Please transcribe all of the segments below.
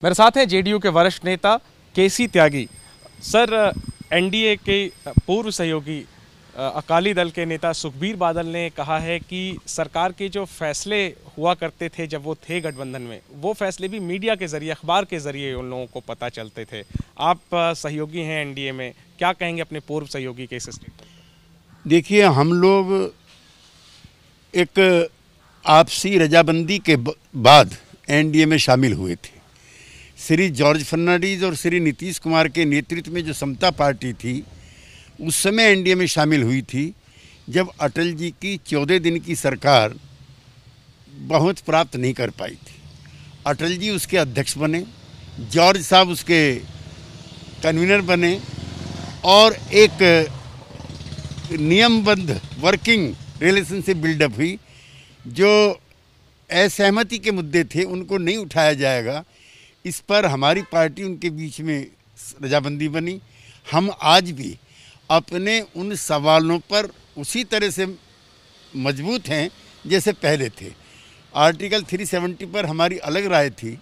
मेरे साथ हैं जेडीयू के वरिष्ठ नेता केसी त्यागी। सर, एनडीए के पूर्व सहयोगी अकाली दल के नेता सुखबीर बादल ने कहा है कि सरकार के जो फैसले हुआ करते थे जब वो थे गठबंधन में, वो फैसले भी मीडिया के जरिए, अखबार के जरिए उन लोगों को पता चलते थे। आप सहयोगी हैं एनडीए में, क्या कहेंगे अपने पूर्व सहयोगी के इस स्टेटमेंट? देखिए, हम लोग एक आपसी रजाबंदी के बाद एनडीए में शामिल हुए थे। श्री जॉर्ज फर्नांडीज और श्री नीतीश कुमार के नेतृत्व में जो समता पार्टी थी, उस समय एनडीए में शामिल हुई थी जब अटल जी की 14 दिन की सरकार बहुत प्राप्त नहीं कर पाई थी। अटल जी उसके अध्यक्ष बने, जॉर्ज साहब उसके कन्वीनर बने और एक नियमबद्ध वर्किंग रिलेशनशिप बिल्डअप हुई। जो असहमति के मुद्दे थे उनको नहीं उठाया जाएगा, इस पर हमारी पार्टी उनके बीच में रजाबंदी बनी। हम आज भी अपने उन सवालों पर उसी तरह से मजबूत हैं जैसे पहले थे। आर्टिकल 370 पर हमारी अलग राय थी,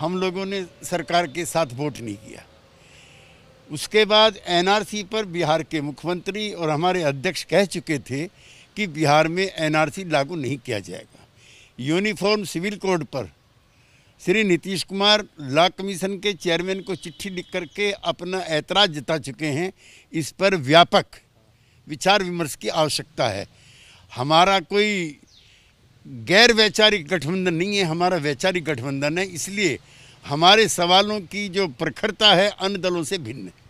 हम लोगों ने सरकार के साथ वोट नहीं किया। उसके बाद एनआरसी पर बिहार के मुख्यमंत्री और हमारे अध्यक्ष कह चुके थे कि बिहार में एनआरसी लागू नहीं किया जाएगा। यूनिफॉर्म सिविल कोड पर श्री नीतीश कुमार लॉ कमीशन के चेयरमैन को चिट्ठी लिख करके अपना ऐतराज़ जता चुके हैं। इस पर व्यापक विचार विमर्श की आवश्यकता है। हमारा कोई गैर वैचारिक गठबंधन नहीं है, हमारा वैचारिक गठबंधन है। इसलिए हमारे सवालों की जो प्रखरता है अन्य दलों से भिन्न है।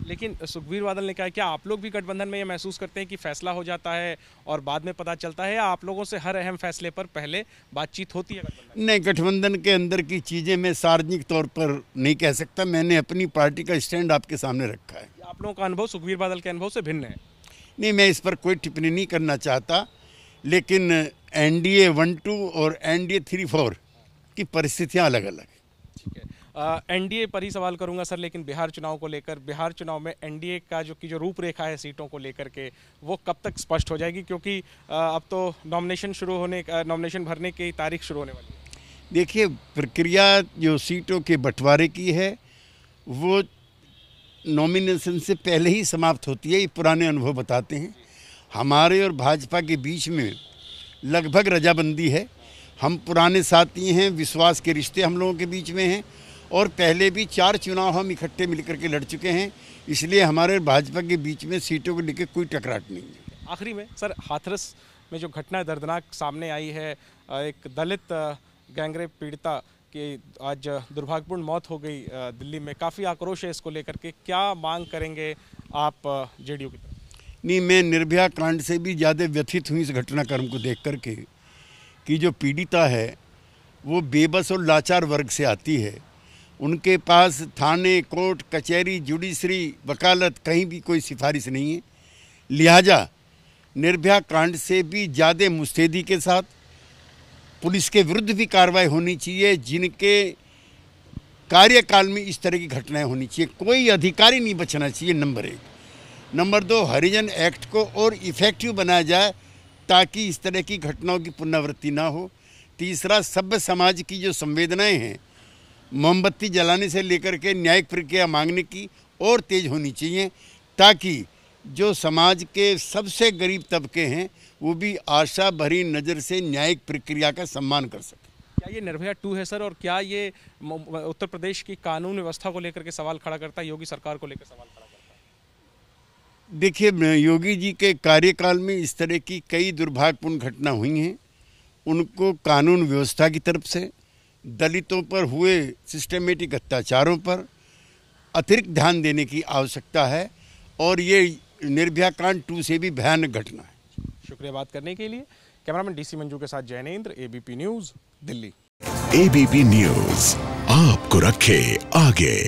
लेकिन सुखबीर बादल ने कहा, क्या आप लोग भी गठबंधन में ये महसूस करते हैं कि फैसला हो जाता है और बाद में पता चलता है, या आप लोगों से हर अहम फैसले पर पहले बातचीत होती है गठबंधन? नहीं, गठबंधन के अंदर की चीज़ें मैं सार्वजनिक तौर पर नहीं कह सकता। मैंने अपनी पार्टी का स्टैंड आपके सामने रखा है। आप लोगों का अनुभव सुखबीर बादल के अनुभव से भिन्न है? नहीं, मैं इस पर कोई टिप्पणी नहीं करना चाहता, लेकिन एनडीए 1-2 और एनडीए 3-4 की परिस्थितियाँ अलग अलग। ठीक है, एनडीए पर ही सवाल करूंगा सर, लेकिन बिहार चुनाव को लेकर, बिहार चुनाव में एनडीए का जो रूपरेखा है सीटों को लेकर के, वो कब तक स्पष्ट हो जाएगी? क्योंकि अब तो नॉमिनेशन भरने की तारीख शुरू होने वाली है। देखिए, प्रक्रिया जो सीटों के बंटवारे की है वो नॉमिनेशन से पहले ही समाप्त होती है। ये पुराने अनुभव बताते हैं। हमारे और भाजपा के बीच में लगभग रजाबंदी है। हम पुराने साथी हैं, विश्वास के रिश्ते हम लोगों के बीच में हैं और पहले भी 4 चुनाव हम इकट्ठे मिलकर के लड़ चुके हैं। इसलिए हमारे भाजपा के बीच में सीटों को लेकर कोई टकराट नहीं है। आखिरी में सर, हाथरस में जो घटना दर्दनाक सामने आई है, एक दलित गैंगरेप पीड़िता की आज दुर्भाग्यपूर्ण मौत हो गई दिल्ली में, काफ़ी आक्रोश है इसको लेकर के, क्या मांग करेंगे आप जेडीयू की तरफ? नहीं, मैं निर्भया कांड से भी ज़्यादा व्यथित हूँ इस घटनाक्रम को देख करके कि जो पीड़िता है वो बेबस और लाचार वर्ग से आती है। उनके पास थाने, कोर्ट, कचहरी, जुडिशरी, वकालत कहीं भी कोई सिफारिश नहीं है। लिहाजा निर्भया कांड से भी ज़्यादा मुस्तैदी के साथ पुलिस के विरुद्ध भी कार्रवाई होनी चाहिए, जिनके कार्यकाल में इस तरह की घटनाएं होनी चाहिए। कोई अधिकारी नहीं बचना चाहिए, नंबर 1। नंबर 2, हरिजन एक्ट को और इफ़ेक्टिव बनाया जाए ताकि इस तरह की घटनाओं की पुनरावृत्ति ना हो। तीसरा, सभ्य समाज की जो संवेदनाएं हैं, मोमबत्ती जलाने से लेकर के न्यायिक प्रक्रिया मांगने की और तेज होनी चाहिए, ताकि जो समाज के सबसे गरीब तबके हैं वो भी आशा भरी नज़र से न्यायिक प्रक्रिया का सम्मान कर सके। क्या ये निर्भया 2 है सर, और क्या ये उत्तर प्रदेश की कानून व्यवस्था को लेकर के सवाल खड़ा करता है, योगी सरकार को लेकर सवाल खड़ा करता है? देखिए, योगी जी के कार्यकाल में इस तरह की कई दुर्भाग्यपूर्ण घटना हुई हैं। उनको कानून व्यवस्था की तरफ से, दलितों पर हुए सिस्टमेटिक अत्याचारों पर अतिरिक्त ध्यान देने की आवश्यकता है, और ये निर्भया कांड 2 से भी भयानक घटना है। शुक्रिया बात करने के लिए। कैमरामैन डीसी मंजू के साथ Jainendra, ABP news, Delhi. ABP news आपको रखे आगे।